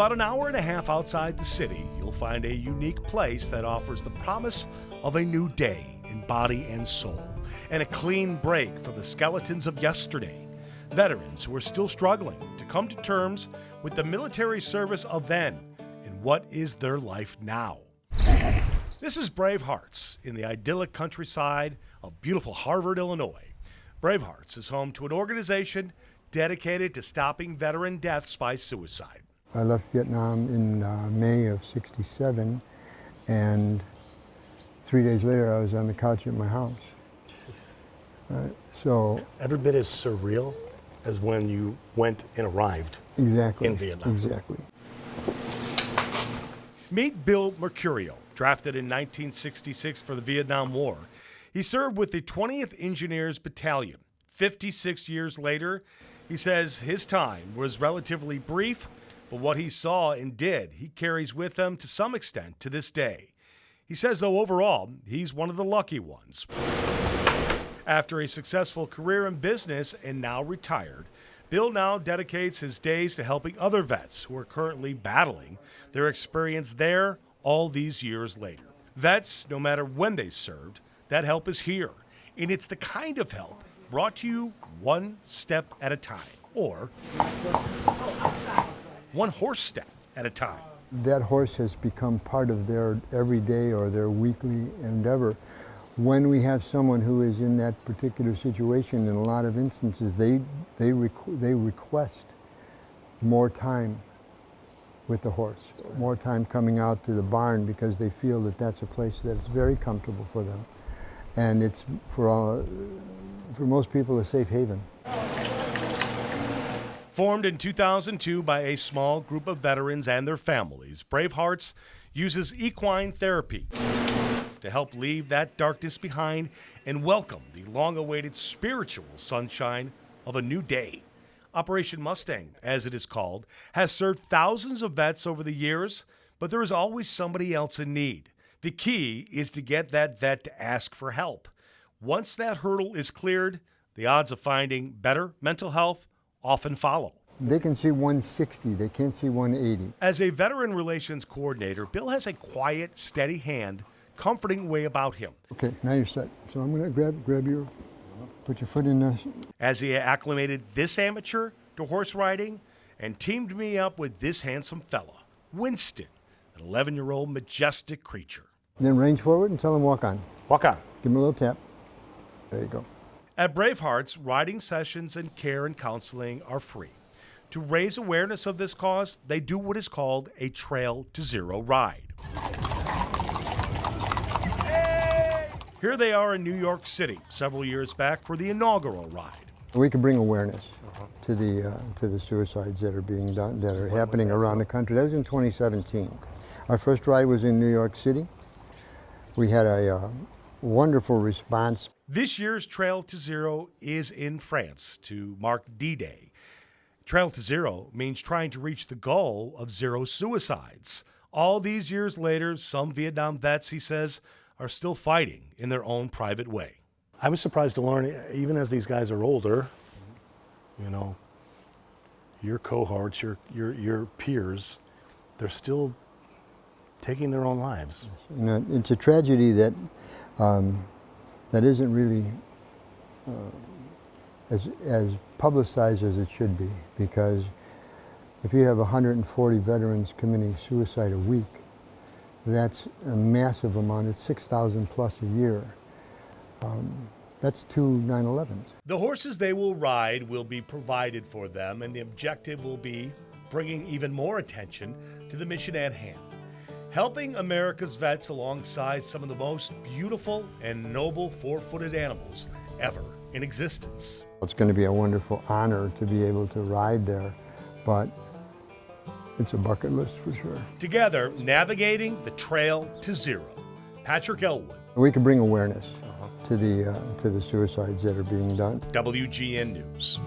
about an hour and a half outside the city, you'll find a unique place that offers the promise of a new day in body and soul, and a clean break from the skeletons of yesterday. Veterans who are still struggling to come to terms with the military service of then and what is their life now. This is Brave Hearts in the idyllic countryside of beautiful Harvard, Illinois. Brave Hearts is home to an organization dedicated to stopping veteran deaths by suicide. I left Vietnam in May of '67, and 3 days later I was on the couch at my house. So every bit as surreal as when you went and arrived exactly in Vietnam. Exactly. Meet Bill Mercurio, drafted in 1966 for the Vietnam War. He served with the 20th Engineers Battalion. 56 years later, he says his time was relatively brief, but what he saw and did, he carries with him to some extent to this day. He says, though, overall, he's one of the lucky ones. After a successful career in business and now retired, Bill now dedicates his days to helping other vets who are currently battling their experience there all these years later. Vets, no matter when they served, that help is here, and it's the kind of help brought to you one step at a time, or one horse step at a time. That horse has become part of their everyday or their weekly endeavor. When we have someone who is in that particular situation, in a lot of instances, they request more time with the horse, more time coming out to the barn, because they feel that that's a place that's very comfortable for them. And it's, for most people, a safe haven. Formed in 2002 by a small group of veterans and their families, Brave Hearts uses equine therapy to help leave that darkness behind and welcome the long-awaited spiritual sunshine of a new day. Operation Mustang, as it is called, has served thousands of vets over the years, but there is always somebody else in need. The key is to get that vet to ask for help. Once that hurdle is cleared, the odds of finding better mental health often follow. They can see 160, they can't see 180. As a veteran relations coordinator, Bill has a quiet, steady hand, comforting way about him. Okay, now you're set. So I'm gonna grab your, put your foot in this. As he acclimated this amateur to horse riding and teamed me up with this handsome fella, Winston, an 11-year-old majestic creature. Then range forward and tell him walk on. Walk on. Give him a little tap. There you go. At Brave Hearts, riding sessions and care and counseling are free. To raise awareness of this cause, they do what is called a Trail to Zero ride. Here they are in New York City several years back for the inaugural ride. We can bring awareness to the suicides that are being done, that are happening around the country. That was in 2017. Our first ride was in New York City. We had a wonderful response. This year's Trail to Zero is in France to mark D-Day. Trail to Zero means trying to reach the goal of zero suicides. All these years later, some Vietnam vets, he says, are still fighting in their own private way. I was surprised to learn, even as these guys are older, you know, your cohorts, your peers, they're still taking their own lives. You know, it's a tragedy that that isn't really as publicized as it should be, because if you have 140 veterans committing suicide a week, that's a massive amount. It's 6,000 plus a year. That's 2 9/11s. The horses they will ride will be provided for them, and the objective will be bringing even more attention to the mission at hand. Helping America's vets alongside some of the most beautiful and noble four-footed animals ever in existence. It's going to be a wonderful honor to be able to ride there, but it's a bucket list for sure. Together, navigating the Trail to Zero. Patrick Elwood. We can bring awareness to the suicides that are being done. WGN News.